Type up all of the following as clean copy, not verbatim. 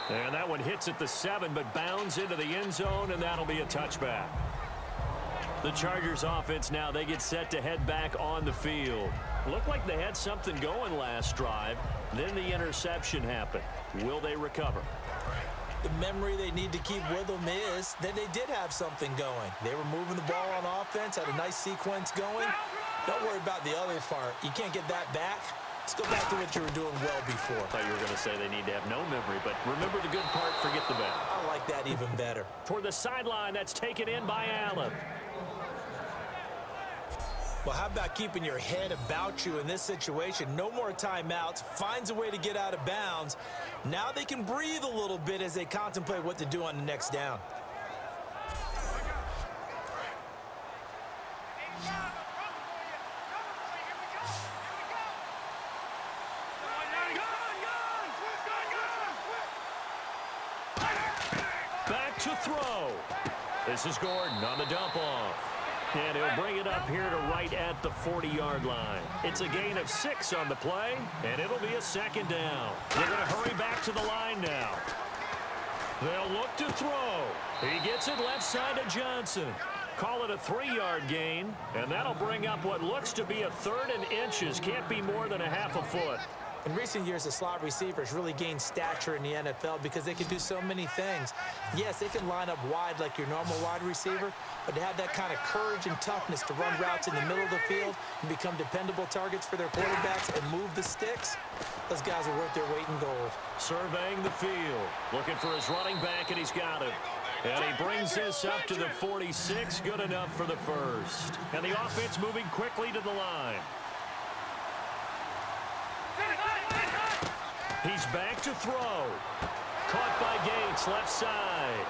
And that one hits at the 7, but bounds into the end zone, and that'll be a touchback. The Chargers offense now, they get set to head back on the field. Looked like they had something going last drive. Then the interception happened. Will they recover? The memory they need to keep with them is that they did have something going. They were moving the ball on offense, had a nice sequence going. Don't worry about the other part. You can't get that back. Let's go back to what you were doing well before. I thought you were going to say they need to have no memory, but remember the good part, forget the bad. I like that even better. Toward the sideline, that's taken in by Allen. Well, how about keeping your head about you in this situation? No more timeouts. Finds a way to get out of bounds. Now they can breathe a little bit as they contemplate what to do on the next down. Back to throw. This is Gordon on the dump off. And he'll bring it up here to right at the 40-yard line. It's a gain of 6 on the play, and it'll be a second down. They're going to hurry back to the line now. They'll look to throw. He gets it left side to Johnson. Call it a 3-yard gain, and that'll bring up what looks to be a 3rd and inches. Can't be more than a half a foot. In recent years, the slot receivers really gained stature in the NFL because they can do so many things. Yes, they can line up wide like your normal wide receiver, but to have that kind of courage and toughness to run routes in the middle of the field and become dependable targets for their quarterbacks and move the sticks, those guys are worth their weight in gold. Surveying the field, looking for his running back, and he's got it. And he brings this up to the 46, good enough for the first. And the offense moving quickly to the line. He's back to throw. Caught by Gates, left side.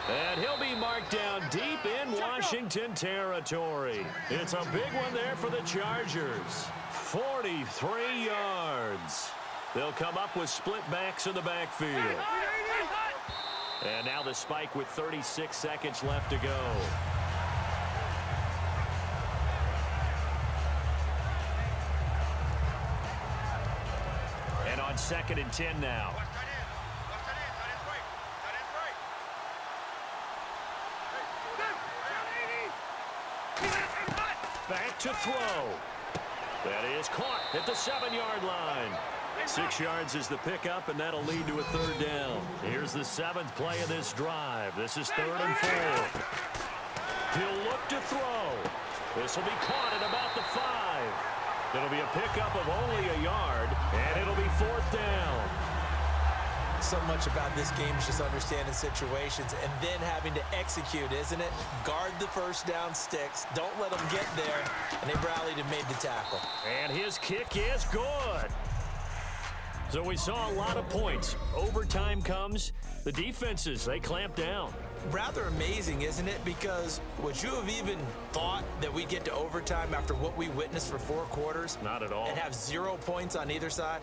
And he'll be marked down deep in Washington territory. It's a big one there for the Chargers. 43 yards. They'll come up with split backs in the backfield. And now the spike with 36 seconds left to go. And on 2nd and 10 now. Back to throw. That is caught at the 7-yard line. 6 yards is the pickup, and that'll lead to a 3rd down. Here's the 7th play of this drive. This is 3rd and 4. He'll look to throw. This will be caught at about the 5. It'll be a pickup of only a yard, and it'll be 4th down. So much about this game is just understanding situations and then having to execute, isn't it? Guard the first down sticks. Don't let them get there. And they rallied and made the tackle. And his kick is good. So we saw a lot of points. Overtime comes. The defenses, they clamp down. Rather amazing, isn't it? Because would you have even thought that we'd get to overtime after what we witnessed for 4 quarters? Not at all. And have 0 points on either side?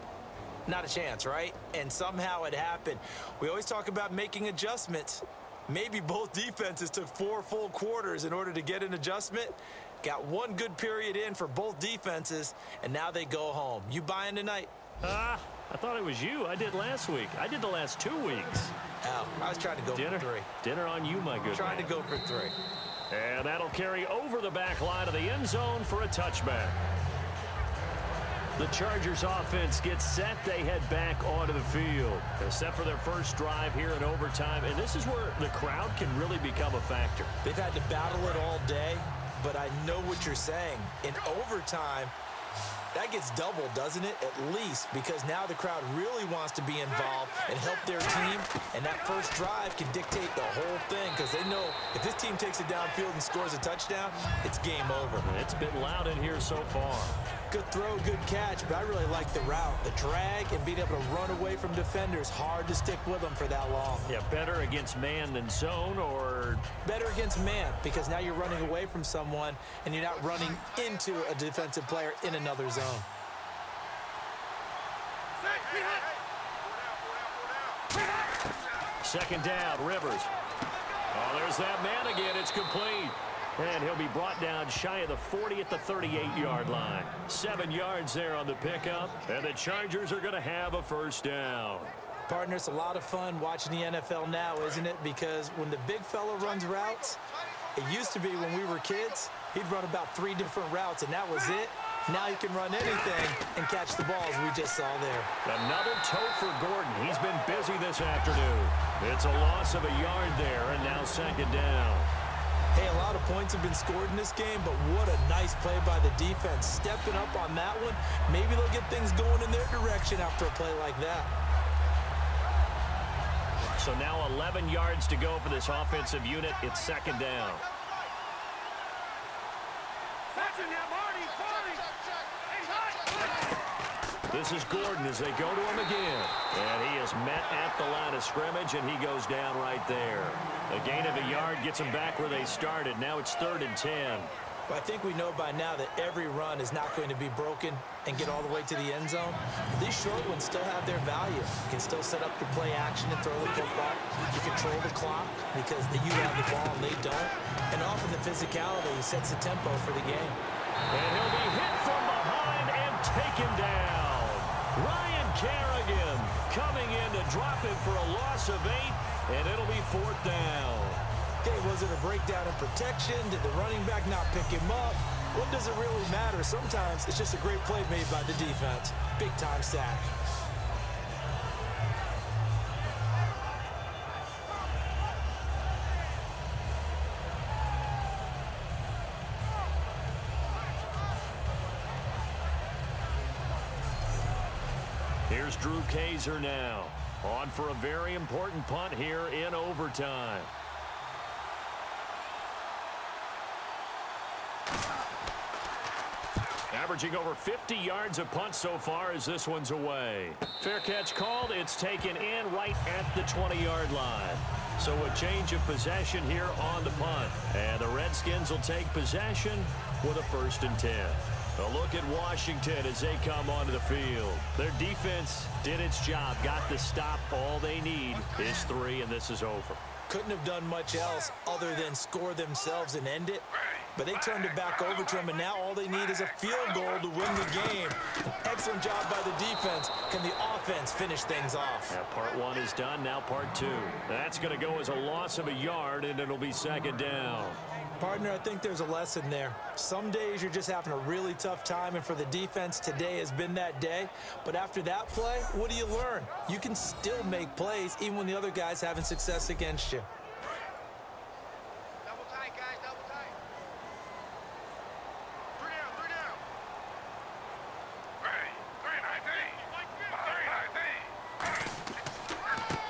Not a chance, right? And somehow it happened. We always talk about making adjustments. Maybe both defenses took 4 full quarters in order to get an adjustment. Got 1 good period in for both defenses, and now they go home. You buying tonight? I thought it was you. I did last week. I did the last 2 weeks. Oh, I was trying to go for 3. Dinner on you, my good Trying man. to go for 3. And that'll carry over the back line of the end zone for a touchback. The Chargers offense gets set. They head back onto the field. They're set for their first drive here in overtime. And this is where the crowd can really become a factor. They've had to battle it all day, but I know what you're saying. In overtime, that gets doubled, doesn't it? At least, because now the crowd really wants to be involved and help their team. And that first drive can dictate the whole thing because they know if this team takes it downfield and scores a touchdown, it's game over. It's been loud in here so far. Good throw, good catch, but I really like the route. The drag and being able to run away from defenders, hard to stick with them for that long. Yeah, better against man than zone, or better against man, because now you're running away from someone and you're not running into a defensive player in another zone. Second down, Rivers. Oh, there's that man again. It's complete. And he'll be brought down shy of the 40 at the 38-yard line. 7 yards there on the pickup, and the Chargers are going to have a first down. Partner, it's a lot of fun watching the NFL now, isn't it? Because when the big fella runs routes, it used to be when we were kids, he'd run about 3 different routes, and that was it. Now he can run anything and catch the balls we just saw there. Another toe for Gordon. He's been busy this afternoon. It's a loss of a yard there, and now second down. Hey, a lot of points have been scored in this game, but what a nice play by the defense. Stepping up on that one, maybe they'll get things going in their direction after a play like that. So now 11 yards to go for this offensive unit. It's second down. This is Gordon as they go to him again. And he is met at the line of scrimmage, and he goes down right there. A gain of a yard gets them back where they started. Now it's 3rd and 10. Well, I think we know by now that every run is not going to be broken and get all the way to the end zone. These short ones still have their value. You can still set up your play action and throw the football. You control the clock because you have the ball and they don't. And off of the physicality, he sets the tempo for the game. And he'll be hit from behind and taken down. Ryan Kerrigan coming in to drop him for a loss of 8, and it'll be 4th down. Okay, was it a breakdown in protection? Did the running back not pick him up? What does it really matter? Sometimes it's just a great play made by the defense. Big-time sack. Here's Drew Kaiser now, on for a very important punt here in overtime. Averaging over 50 yards a punt so far as this one's away. Fair catch called. It's taken in right at the 20-yard line. So a change of possession here on the punt. And the Redskins will take possession with a 1st and 10. A look at Washington as they come onto the field. Their defense did its job, got the stop. All they need is 3, and this is over. Couldn't have done much else other than score themselves and end it. But they turned it back over to him, and now all they need is a field goal to win the game. An excellent job by the defense. Can the offense finish things off? Yeah, part 1 is done, now part 2. That's going to go as a loss of a yard, and it'll be second down. Partner, I think there's a lesson there. Some days you're just having a really tough time, and for the defense, today has been that day. But after that play, what do you learn? You can still make plays even when the other guy's having success against you. Double tight, guys, double tight. 3 down.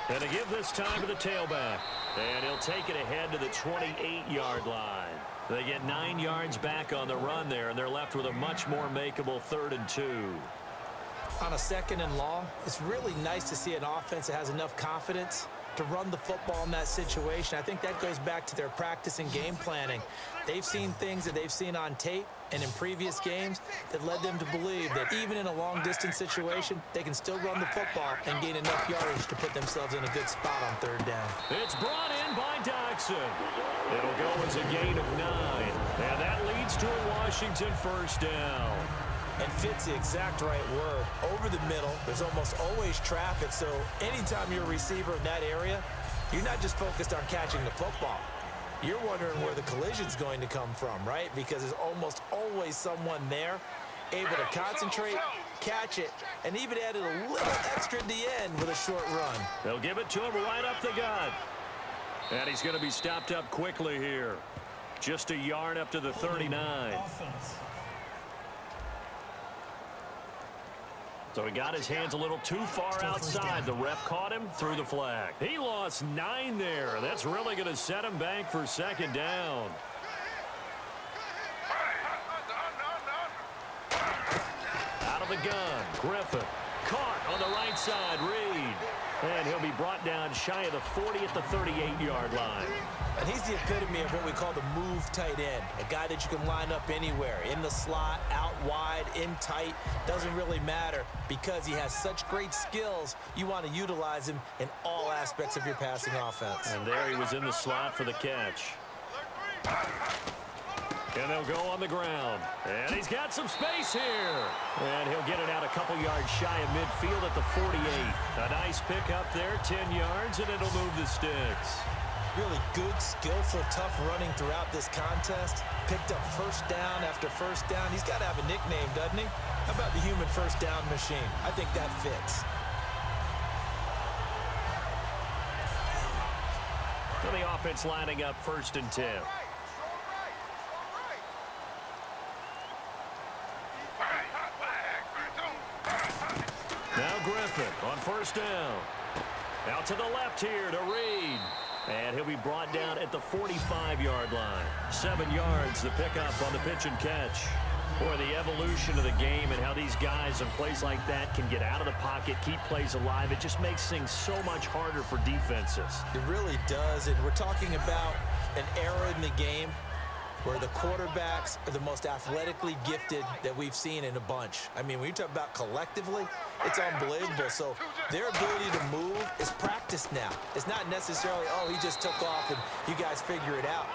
3 And to give this time to the tailback. And he'll take it ahead to the 28-yard line. They get 9 yards back on the run there, and they're left with a much more makeable 3rd and 2. On a 2nd and long, it's really nice to see an offense that has enough confidence to run the football in that situation. I think that goes back to their practice and game planning. They've seen things that they've seen on tape and in previous games that led them to believe that even in a long-distance situation, they can still run the football and gain enough yardage to put themselves in a good spot on 3rd down. It's brought in by Doxson. It'll go as a gain of 9. And that leads to a Washington 1st down. And fits the exact right word. Over the middle, there's almost always traffic, so anytime you're a receiver in that area, you're not just focused on catching the football. You're wondering where the collision's going to come from, right? Because there's almost always someone there able to concentrate, catch it, and even added a little extra at the end with a short run. They'll give it to him right up the gut. And he's going to be stopped up quickly here. Just a yard up to the 39. So he got his hands a little too far outside. The ref caught him, threw the flag. He lost 9 there. That's really going to set him back for second down. Out of the gun, Griffin. Caught on the right side, Reed. And he'll be brought down shy of the 40 at the 38-yard line. And he's the epitome of what we call the move tight end. A guy that you can line up anywhere. In the slot, out wide, in tight. Doesn't really matter because he has such great skills. You want to utilize him in all aspects of your passing offense. And there he was in the slot for the catch. And they'll go on the ground. And he's got some space here. And he'll get it out a couple yards shy of midfield at the 48. A nice pick up there, 10 yards, and it'll move the sticks. Really good, skillful, tough running throughout this contest. Picked up first down after first down. He's got to have a nickname, doesn't he? How about the human first down machine? I think that fits. So the offense lining up 1st and 10. Now Griffin on 1st down. Out to the left here to Reed. And he'll be brought down at the 45-yard line. 7 yards, the pickup on the pitch and catch. Boy, the evolution of the game and how these guys in plays like that can get out of the pocket, keep plays alive, it just makes things so much harder for defenses. It really does, and we're talking about an era in the game where the quarterbacks are the most athletically gifted that we've seen in a bunch. I mean, when you talk about collectively, it's unbelievable. So their ability to move is practiced now. It's not necessarily, oh, he just took off and you guys figure it out.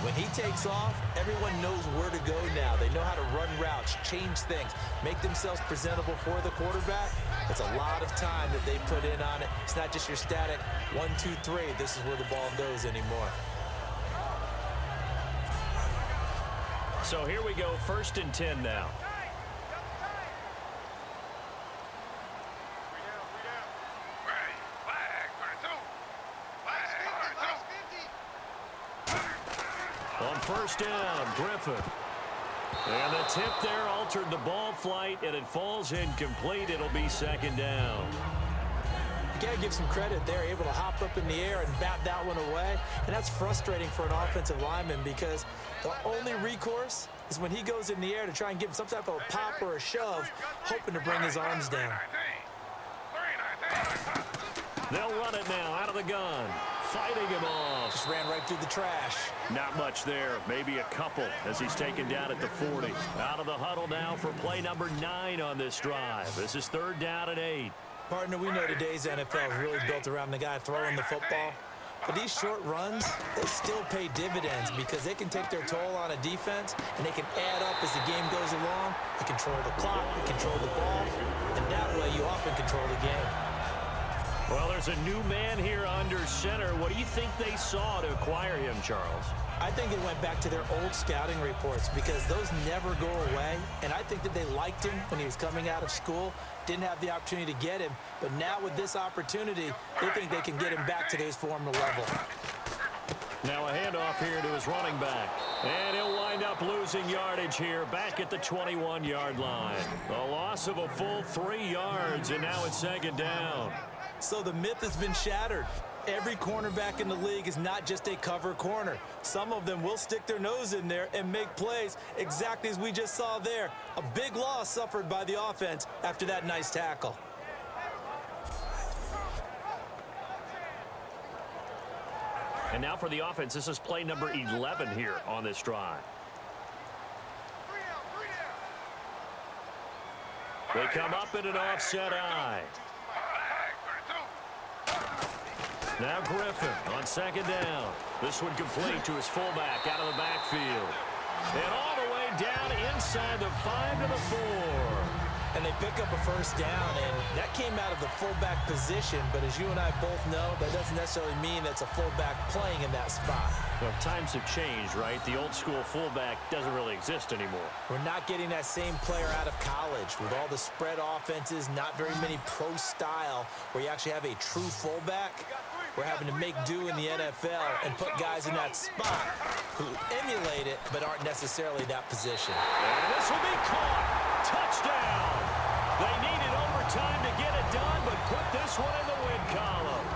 When he takes off, everyone knows where to go now. They know how to run routes, change things, make themselves presentable for the quarterback. It's a lot of time that they put in on it. It's not just your static 1, 2, 3. This is where the ball goes anymore. So here we go, 1st and 10 now. On 1st down, Griffin. And the tip there altered the ball flight, and it falls incomplete. It'll be 2nd down. You got to give some credit. They're able to hop up in the air and bat that one away. And that's frustrating for an offensive lineman because the only recourse is when he goes in the air to try and give him some type of a pop or a shove, hoping to bring his arms down. They'll run it now out of the gun. Fighting him off. Just ran right through the trash. Not much there. Maybe a couple as he's taken down at the 40. Out of the huddle now for play number 9 on this drive. This is 3rd down and 8. Partner, we know today's NFL is really built around the guy throwing the football. But these short runs, they still pay dividends because they can take their toll on a defense and they can add up as the game goes along. They control the clock, they control the ball, and that way you often control the game. Well, there's a new man here under center. What do you think they saw to acquire him, Charles? I think it went back to their old scouting reports because those never go away. And I think that they liked him when he was coming out of school. Didn't have the opportunity to get him. But now with this opportunity, they think they can get him back to his former level. Now a handoff here to his running back. And he'll wind up losing yardage here back at the 21-yard line. A loss of a full 3 yards, and now it's 2nd down. So the myth has been shattered. Every cornerback in the league is not just a cover corner. Some of them will stick their nose in there and make plays exactly as we just saw there. A big loss suffered by the offense after that nice tackle. And now for the offense, this is play number 11 here on this drive. They come up in an offset eye. Now Griffin on 2nd down. This one complete to his fullback out of the backfield. And all the way down inside the 5 to the 4. And they pick up a first down, and that came out of the fullback position. But as you and I both know, that doesn't necessarily mean that's a fullback playing in that spot. Well, times have changed, right? The old school fullback doesn't really exist anymore. We're not getting that same player out of college with all the spread offenses, not very many pro style where you actually have a true fullback. We're having to make do in the NFL and put guys in that spot who emulate it but aren't necessarily that position. And this will be caught. Touchdown. They needed overtime to get it done, but put this one in the win column.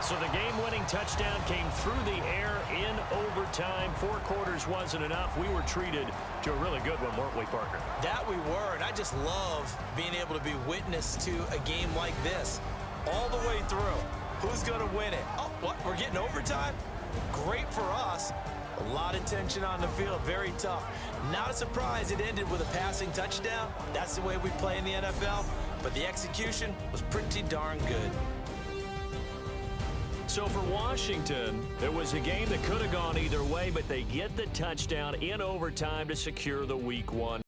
So the game-winning touchdown came through the air in overtime. 4 quarters wasn't enough. We were treated to a really good one, weren't we, partner? That we were, and I just love being able to be witness to a game like this all the way through. Who's going to win it? Oh, what? We're getting overtime? Great for us. A lot of tension on the field. Very tough. Not a surprise it ended with a passing touchdown. That's the way we play in the NFL. But the execution was pretty darn good. So for Washington, it was a game that could have gone either way, but they get the touchdown in overtime to secure the Week 1